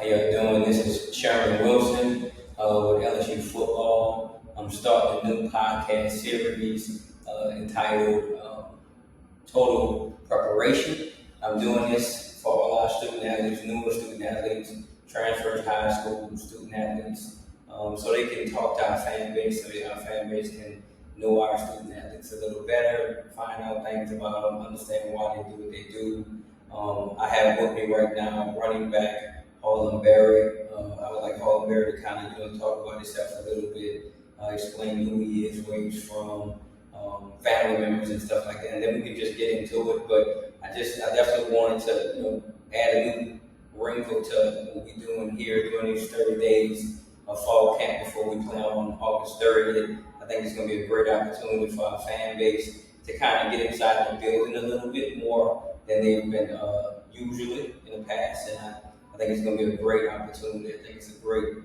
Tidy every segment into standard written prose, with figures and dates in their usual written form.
you doing? This is Chairman Wilson with LSU Football. I'm starting a new podcast series entitled Total Preparation. I'm doing this for all our student athletes, newer student athletes, transfers, high school student athletes, so they can talk to our fan base, so that our fan base can know our student athletes a little better, find out things about them, understand why they do what they do. I have with me right now running back Harlem. I would like Harlem to kind of talk about himself a little bit, explain who he is, where he's from, family members and stuff like that, and then we can just get into it. But I definitely wanted to add a new wrinkle to what we're doing here during these 30 days of fall camp before we play on August 30th. I think it's going to be a great opportunity for our fan base to kind of get inside the building a little bit more than they've been usually in the past, and I think it's going to be a great opportunity. I think it's a great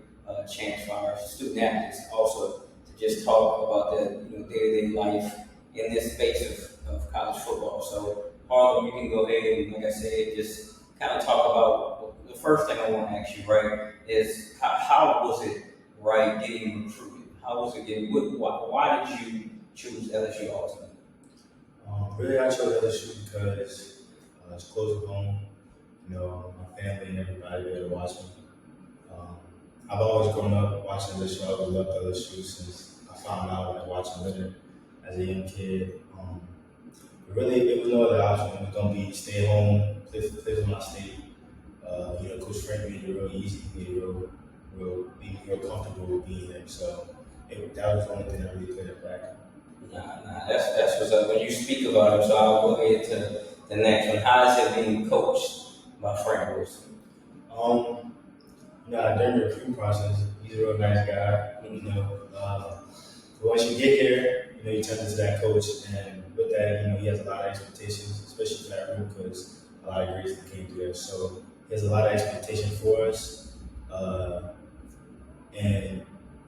chance for our student athletes also to just talk about the day-to-day life in this space of college football. So, Harlem, you can go ahead and, like I said, just kind of talk about the first thing I want to ask you, right, is how was it, right, getting recruited? How was it getting? Why did you choose LSU ultimately? Really, I chose LSU because it's close to home. My family and everybody there to watch me. I've always grown up watching LSU. I've always loved LSU since I found out when I was watching Litter as a young kid. But really, there was no other option. It was going to be stay home, play for my state. Coach Frank made it real easy, made it real comfortable with being there. So that was the only thing that really played it back. Nah, that's what's up. When you speak about him, so I'll go ahead to the next one. How is it being coached by Frank Wilson? During the recruiting process, he's a real nice guy. But once you get here, you turn into that coach, and with that, he has a lot of expectations, especially for that room because a lot of grades that came through there. So he has a lot of expectation for us, and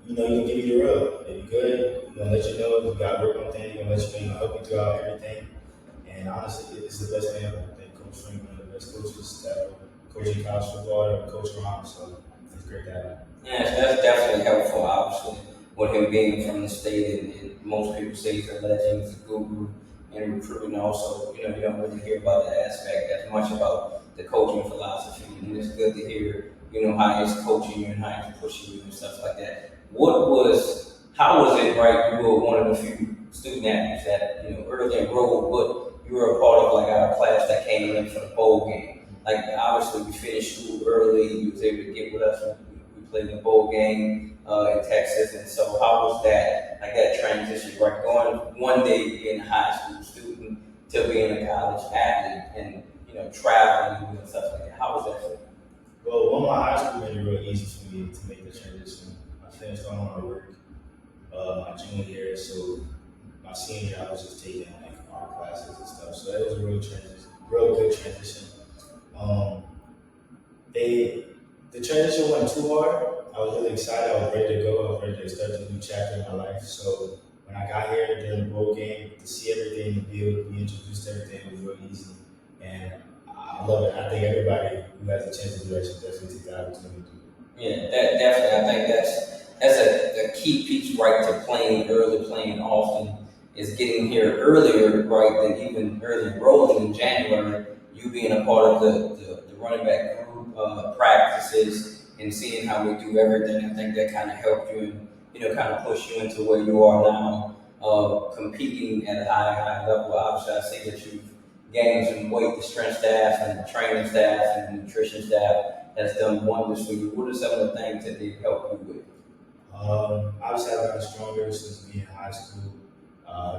he's gonna give you the real. If you're good, he's gonna let you know you got work on things. He's gonna let you know, he's gonna help you throughout everything. And honestly, it's the best thing ever. I think Coach Frank, one of the best coaches that coaching college football or coach around. So it's great to have him. Yeah, that's definitely helpful, obviously, with him being from the state, and most people say he's a legend, he's a guru in recruiting. Also, you don't really hear about that aspect as much about the coaching philosophy, and it's good to hear, how he's coaching you and how he's pushing you and stuff like that. How was it, right? You were one of the few student athletes that, early enrolled, but you were a part of our class that came in for the bowl game. Obviously, we finished school early. You was able to get with us. We played the bowl game in Texas, and so how was that? That transition, right? Going one day being a high school student to being a college athlete, and traveling and stuff like that. How was that for you? Well, one of my high school made it real easy for me to make the transition. I finished all my work my junior year, so my senior year I was just taking art classes and stuff. So that was a real good transition. The transition wasn't too hard. I was really excited. I was ready to go. I was ready to start a new chapter in my life. So when I got here during the bowl game, to see everything, to be able to be introduced to everything was real easy. And I love it. I think everybody who has a chance to do that should definitely take the opportunity to do it. Yeah, definitely. I think that's a key piece, right, to playing early, playing often, is getting here earlier, right, than even early enrolling in January. You being a part of the running back group practices and seeing how we do everything, I think that kind of helped you and kind of push you into where you are now, competing at a high level. Obviously, I see that you've gained some weight. The strength staff and the training staff and the nutrition staff has done wonders for you. What are some of the things that they've helped you with? Obviously, I've gotten stronger since being in high school.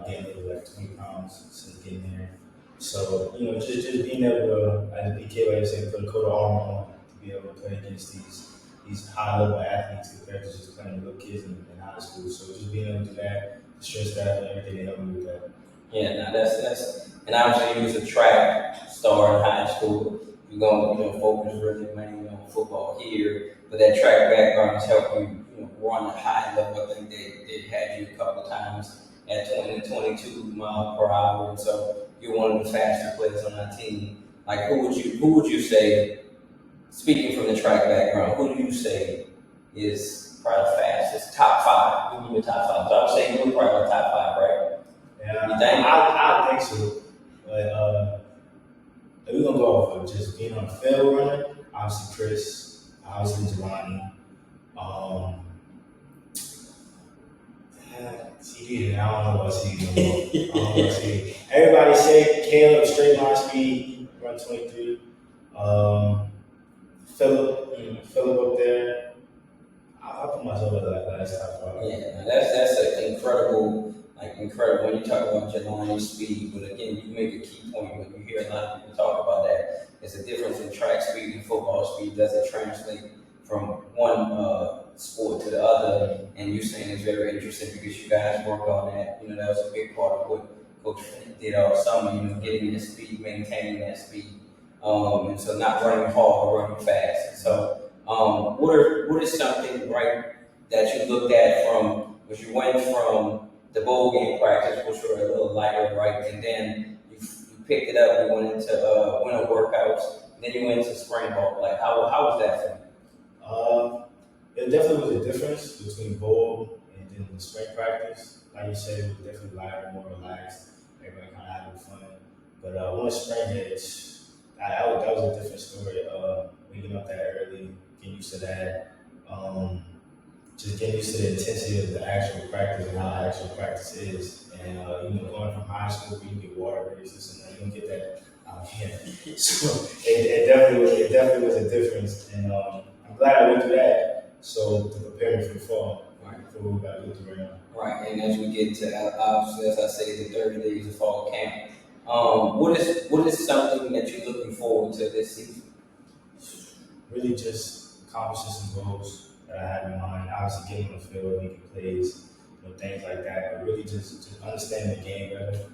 Gained 20 pounds since getting there. So, just being able to, as a PK, like I said, put a coat of armor on to be able to play against these high-level athletes compared to just playing with little kids in high school. So, just being able to do that, the strength staff and everything, they helped me with that. Yeah, that's and obviously you was a track star in high school. You're going to focus really mainly on football here, but that track background has helped you, run at a high level. I think they had you a couple of times at 20 to 22 miles per hour, and so you're one of the faster players on our team. Who would you say speaking from the track background, who do you say is probably the fastest? Top five. Give me your top five. So I would say you're probably the top five, right? Yeah, You think? I think so. But if we're gonna go off of just being on the field running, obviously Chris, obviously Jelani. Um, CD, I don't know about CD no more. I don't know about CD. Everybody say Caleb straight line speed, run 23. Philip up there. I put myself at that last top five. Yeah, that's an incredible when you talk about Jelani speed. But again, you make a key point when you hear a lot of people talk about that. It's a difference in track speed and football speed. Does it translate from one sport to the other? And you saying it's very interesting because you guys work on that. You know, that was a big part of what Coach Flint did all summer. You know, getting that speed, maintaining that speed, and so not running hard or running fast. So, what is something right that you looked at from, was you went from the bowl game practice, which were a little lighter, right, and then you picked it up, you went into winter workouts, then you went into spring ball. Like, how was that for you? It definitely was a difference between bowl and then the spring practice. Like you said, it was definitely lighter, more relaxed. Everybody kind of having fun. But once spring hit, that was a different story. Waking up that early, getting used to that. Just getting used to the intensity of the actual practice and how actual practice is. And going from high school where you get water races and you don't get that out here. So it definitely was a difference. And I'm glad I went through that. So to prepare me for the fall, for what we got to go through right now. Right, and as we get to obviously, as I say, the 30 days of fall camp, what is something that you're looking forward to this season? Really just accomplishing some goals that I have in mind. Obviously getting on the field, making plays, things like that. But really just understanding the game better,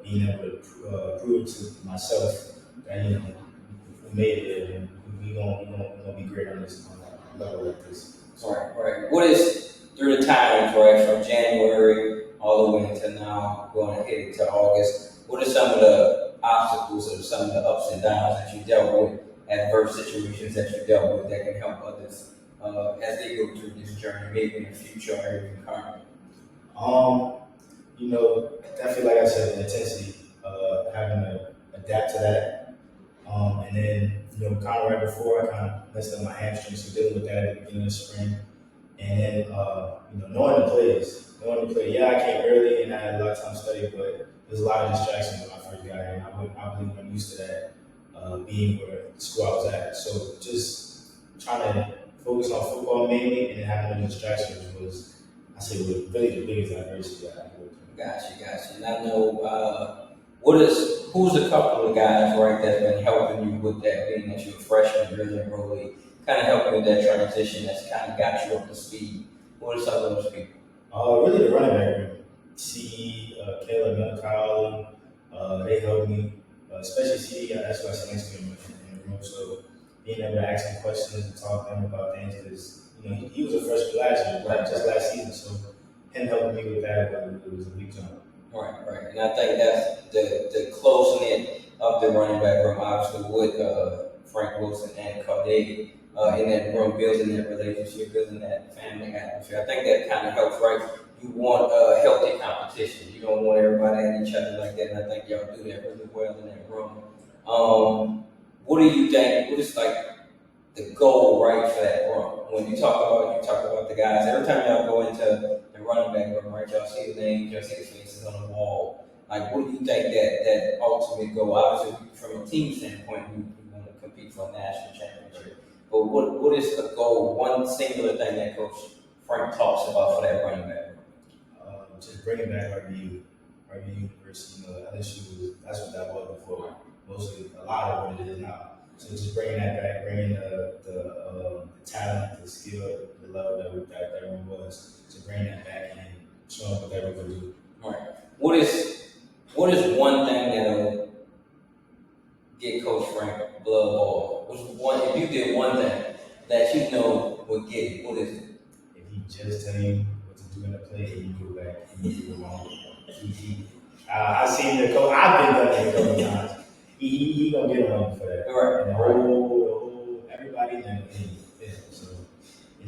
being able to prove to myself that we made it and we're gonna be great on this level like this. Right. What is through the times, right, from January all the way into now, going ahead into August? What are some of the obstacles or some of the ups and downs that you dealt with, adverse situations that you dealt with that can help others as they go through this journey, maybe in the future or even currently? Definitely, like I said, the intensity, having to adapt to that. And then, kind of right before, I kind of messed up my hamstring, so dealing with that at the beginning of the spring. And then, knowing the plays. Yeah, I came early and I had a lot of time to study, but there's a lot of distractions when I first got here. And I believe I'm used to that, being where the school I was at. So just trying to focus on football mainly and having no distractions was really the biggest adversity I had. Gotcha. And I know who's a couple of guys, right, that's been helping you with that, being that you're a freshman, really enrollee, kind of helping with that transition that's kind of got you up to speed. What are some of those people? Really the running back room. Caleb, and Kyle, they helped me, especially C. That's why I sit next to him in the room. So being able to ask him questions and talk to him about things because he was a freshman last year, right, just last season. So him helping me with that was a big jump. Right. And I think that's the close knit of the running back room, obviously with Frank Wilson and Corday in that room, building that relationship, building that family atmosphere. I think that kind of helps, right? You want a healthy competition. You don't want everybody at each other like that, and I think y'all do that really well in that room. What do you think? What is like the goal, right, for that room? When you talk about the guys. Every time y'all go into the running back room, right, y'all see the names, y'all see the faces on the wall. Like, what do you think that ultimate goal? Obviously, from a team standpoint, we want to compete for a national championship. But what is the goal? One singular thing that Coach Frank talks about for that running back room? Just bringing back RBU University. LSU that's what that was before. Mostly, a lot of what it is now. So just bringing that back, bringing the talent, the skill, the love that room was, to bring that back and showing what that room can do. All right. What is one thing that'll get Coach Frank blood boil? If you did one thing that would get it, what is it? If he just tell you what to do in the play and you go back and you do it wrong. I've seen the coach. I've been done it a couple of times. He gonna get on for that. Right. And the whole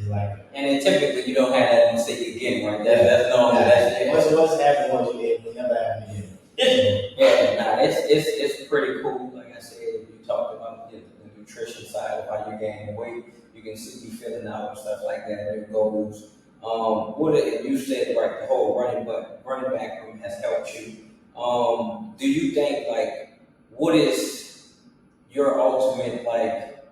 like that. And then typically you don't have that in the city again, right? That's normal. What's happened once you hit, it never happened again. It's pretty cool. Like I said, you talked about the nutrition side of how you gain weight. You can see you filling out and stuff like that. Your goals. You said right, the whole running back room has helped you. Do you think like what is your ultimate like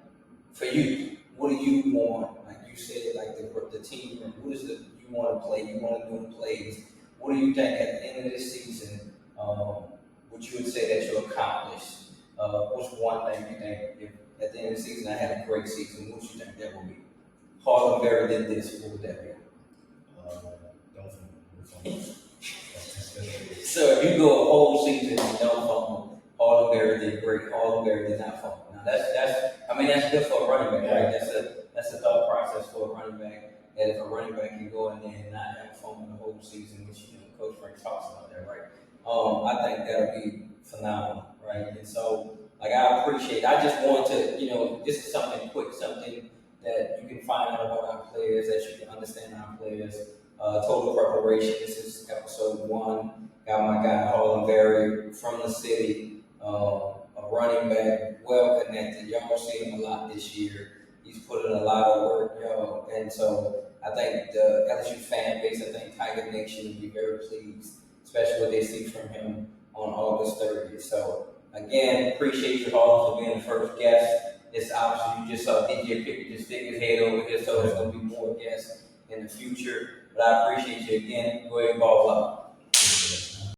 for you? What do you want? Like you said, like the team room. What is it you want to play? You want to do plays. What do you think at the end of this season? What you would say that you accomplished? What's one thing you think if at the end of the season I had a great season? What you think that would be? Harlem Berry did this. What would that be? Don't So if you go a whole season and don't fumble, Harlem Berry did great. Harlem Berry did not fumble. Now that's good for a running back, right? That's a thought process for a running back. That if a running back can go in there and not have a fumble the whole season, which Coach Frank talks about that, right? I think that would be phenomenal, right? And so, like, I appreciate. I just want to, this is something quick, something that you can find out about our players, that you can understand our players. Total preparation. This is episode 1. Got my guy Harlem Berry from the city, a running back, well connected. Y'all see him a lot this year. He's put in a lot of work, and so I think the LSU fan base, I think Tiger Nation will be very pleased, especially what they see from him on August 30th. So again, appreciate you all for being the first guest. It's obviously you just saw DJ Pickett just stick his head over here, so there's going to be more guests in the future. But I appreciate you again. Go ahead and ball up.